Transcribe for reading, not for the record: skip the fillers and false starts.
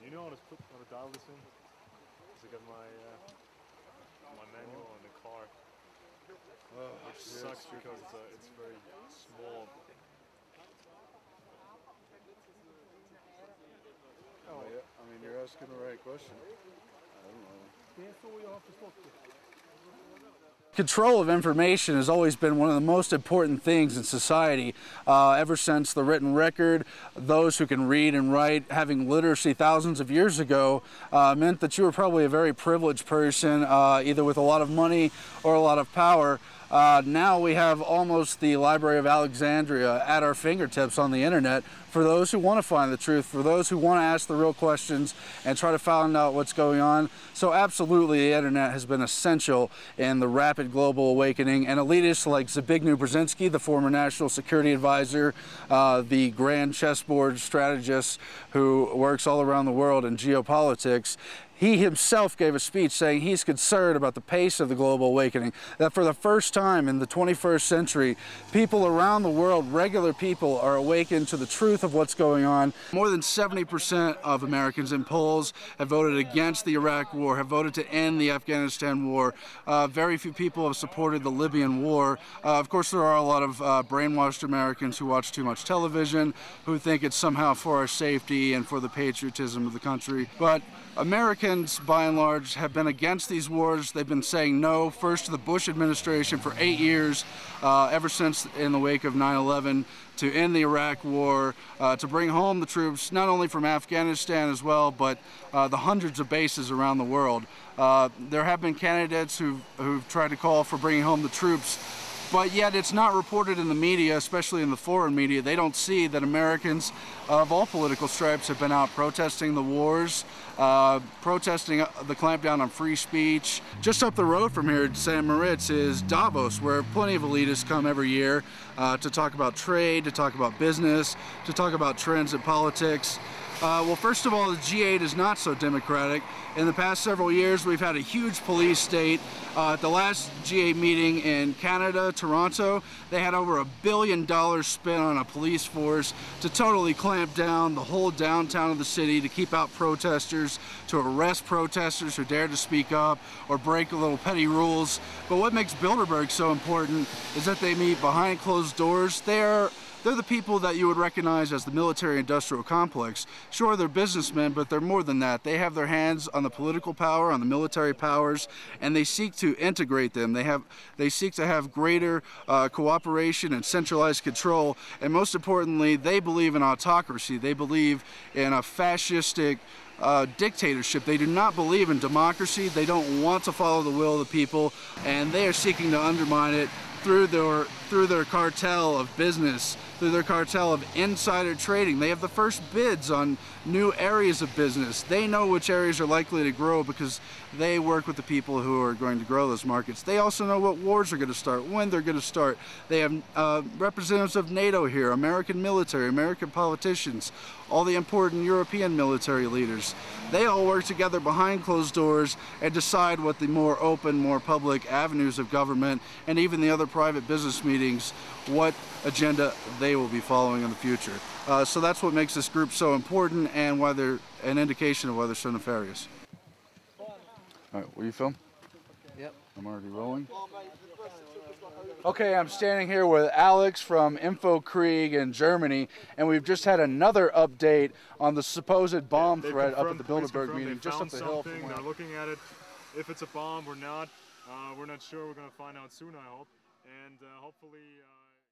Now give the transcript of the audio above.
You know how to dial this in? Because I got my manual in the car, which sucks because it's very small. Oh yeah, I mean you're asking the right question. I don't know. Control of information has always been one of the most important things in society. Ever since the written record, those who can read and write, having literacy thousands of years ago, meant that you were probably a very privileged person, either with a lot of money or a lot of power. Now we have almost the Library of Alexandria at our fingertips on the internet for those who want to find the truth, for those who want to ask the real questions and try to find out what's going on. So absolutely the internet has been essential in the rapid global awakening, and elitists like Zbigniew Brzezinski, the former national security advisor, the grand chessboard strategist who works all around the world in geopolitics, he himself gave a speech saying he's concerned about the pace of the global awakening, that for the first time in the 21st century, people around the world, regular people, are awakened to the truth of what's going on. More than 70% of Americans in polls have voted against the Iraq war, have voted to end the Afghanistan war. Very few people have supported the Libyan war. Of course, there are a lot of brainwashed Americans who watch too much television, who think it's somehow for our safety and for the patriotism of the country. But Americans, by and large, have been against these wars. They've been saying no, first to the Bush administration for 8 years, ever since in the wake of 9/11, to end the Iraq war, to bring home the troops, not only from Afghanistan as well, but the hundreds of bases around the world. There have been candidates who've tried to call for bringing home the troops, but yet it's not reported in the media, especially in the foreign media. They don't see that Americans of all political stripes have been out protesting the wars, protesting the clampdown on free speech. Just up the road from here at St. Moritz is Davos, where plenty of elitists come every year to talk about trade, to talk about business, to talk about trends in politics. Well, first of all, the G8 is not so democratic. In the past several years, we've had a huge police state. At the last G8 meeting in Canada, Toronto, they had over $1 billion spent on a police force to totally clamp down the whole downtown of the city, to keep out protesters, to arrest protesters who dare to speak up or break little petty rules. But what makes Bilderberg so important is that they meet behind closed doors. They're the people that you would recognize as the military-industrial complex. Sure, they're businessmen, but they're more than that. They have their hands on the political power, on the military powers, and they seek to integrate them. They seek to have greater cooperation and centralized control, and most importantly, they believe in autocracy. They believe in a fascistic dictatorship. They do not believe in democracy. They don't want to follow the will of the people, and they are seeking to undermine it through their cartel of business, through their cartel of insider trading. They have the first bids on new areas of business. They know which areas are likely to grow because they work with the people who are going to grow those markets. They also know what wars are going to start, when they're going to start. They have representatives of NATO here, American military, American politicians, all the important European military leaders. They all work together behind closed doors and decide what the more open, more public avenues of government and even the other private business meetings, what agenda they will be following in the future. So that's what makes this group so important and why they're an indication of why they're so nefarious. All right, will you film? Yep. I'm already rolling. Okay, I'm standing here with Alex from InfoKrieg in Germany, and we've just had another update on the supposed bomb threat up at the Bilderberg meeting, just up the hill from where. They're looking at it. If it's a bomb or not, we're not sure. We're going to find out soon, I hope. And hopefully...